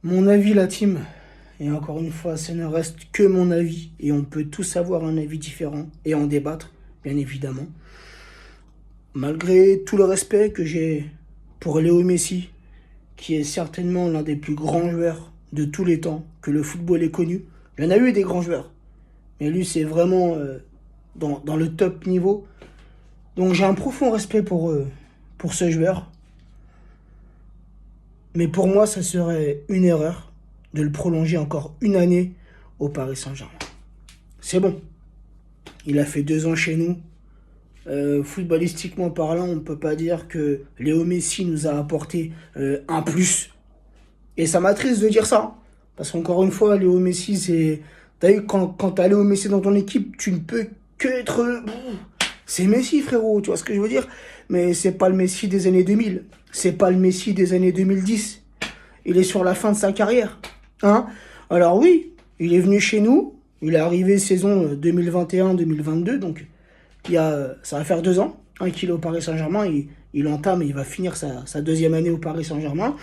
Mon avis, la team, et encore une fois, ce ne reste que mon avis, et on peut tous avoir un avis différent et en débattre, bien évidemment. Malgré tout le respect que j'ai pour Léo Messi, qui est certainement l'un des plus grands joueurs de tous les temps, que le football ait connu. Il y en a eu des grands joueurs, mais lui, c'est vraiment dans le top niveau. Donc j'ai un profond respect pour ce joueur, mais pour moi, ça serait une erreur de le prolonger encore une année au Paris Saint-Germain. C'est bon, il a fait 2 ans chez nous. Footballistiquement parlant, on ne peut pas dire que Léo Messi nous a apporté un plus. Et ça m'attriste de dire ça, hein. Parce qu'encore une fois, Léo Messi, c'est... T'as vu, quand t'as Léo Messi dans ton équipe, tu ne peux que être... C'est Messi, frérot, tu vois ce que je veux dire? Mais c'est pas le Messi des années 2000. C'est pas le Messi des années 2010. Il est sur la fin de sa carrière. Hein? Alors oui, il est venu chez nous. Il est arrivé saison 2021-2022, donc ça va faire 2 ans qu'il est au Paris Saint-Germain. Il entame et il va finir sa deuxième année au Paris Saint-Germain.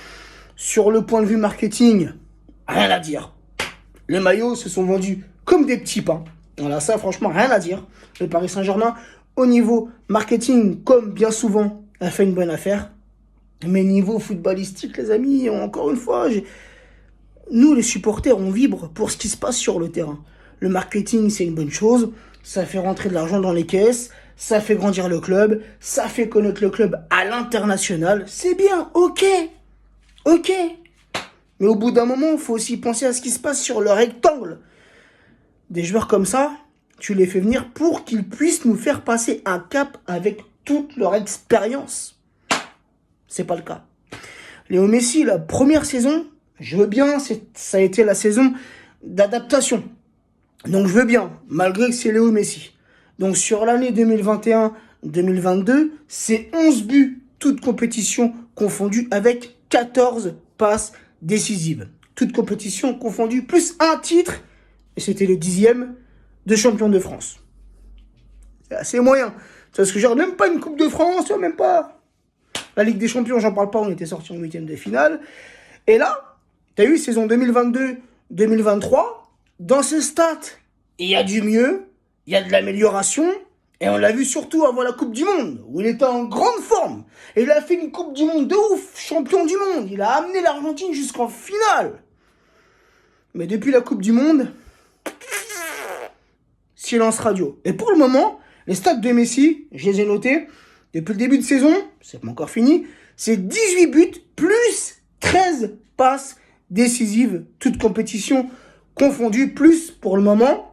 Sur le point de vue marketing, rien à dire. Les maillots se sont vendus comme des petits pains. Voilà, ça, franchement, rien à dire. Le Paris Saint-Germain, au niveau marketing, comme bien souvent, a fait une bonne affaire. Mais niveau footballistique, les amis, encore une fois, nous, les supporters, on vibre pour ce qui se passe sur le terrain. Le marketing, c'est une bonne chose. Ça fait rentrer de l'argent dans les caisses. Ça fait grandir le club. Ça fait connaître le club à l'international. C'est bien, ok. Ok. Mais au bout d'un moment, il faut aussi penser à ce qui se passe sur le rectangle. Des joueurs comme ça, tu les fais venir pour qu'ils puissent nous faire passer un cap avec toute leur expérience. C'est pas le cas. Léo Messi, la première saison, je veux bien, ça a été la saison d'adaptation. Donc je veux bien, malgré que c'est Léo Messi. Donc sur l'année 2021-2022, c'est 11 buts, toutes compétitions confondues, avec 14 passes décisives. Toutes compétitions confondues, plus un titre, et c'était le 10e de champion de France. C'est assez moyen. Tu vois ce que je veux dire, même pas une Coupe de France, tu vois, même pas la Ligue des Champions, j'en parle pas, on était sortis en 8e de finale. Et là, tu as eu saison 2022-2023, dans ce stade, il y a du mieux, il y a de l'amélioration, et on l'a vu surtout avant la Coupe du Monde, où il était en grande forme. Et il a fait une Coupe du Monde de ouf, champion du monde. Il a amené l'Argentine jusqu'en finale. Mais depuis la Coupe du Monde, silence radio. Et pour le moment, les stats de Messi, je les ai notés, depuis le début de saison, c'est pas encore fini, c'est 18 buts plus 13 passes décisives, toutes compétitions confondues, plus pour le moment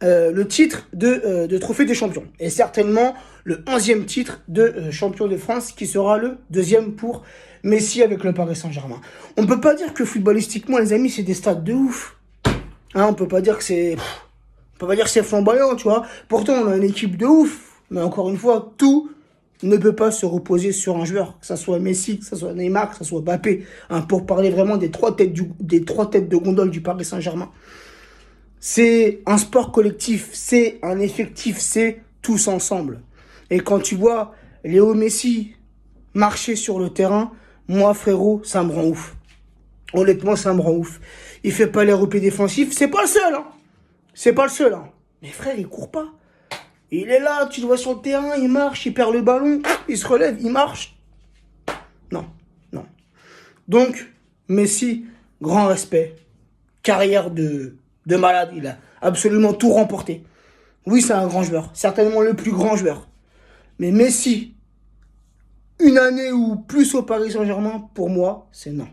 le titre de trophée des champions. Et certainement le 11e titre de champion de France, qui sera le 2e pour Messi avec le Paris Saint-Germain. On ne peut pas dire que footballistiquement, les amis, c'est des stats de ouf. Hein, on peut pas dire que c'est... On peut pas dire que c'est flamboyant, tu vois. Pourtant, on a une équipe de ouf. Mais encore une fois, tout ne peut pas se reposer sur un joueur. Que ça soit Messi, que ça soit Neymar, que ça soit Mbappé. Hein, pour parler vraiment des trois têtes de gondole du Paris Saint-Germain. C'est un sport collectif, c'est un effectif, c'est tous ensemble. Et quand tu vois Léo Messi marcher sur le terrain, moi, frérot, ça me rend ouf. Honnêtement, ça me rend ouf. Il fait pas les replis défensifs, c'est pas le seul, hein. C'est pas le seul, hein. Mais frère, il court pas. Il est là, tu le vois sur le terrain, il marche, il perd le ballon, il se relève, il marche. Non, non. Donc, Messi, grand respect. Carrière de malade, il a absolument tout remporté. Oui, c'est un grand joueur, certainement le plus grand joueur. Mais Messi, une année ou plus au Paris Saint-Germain, pour moi, c'est non.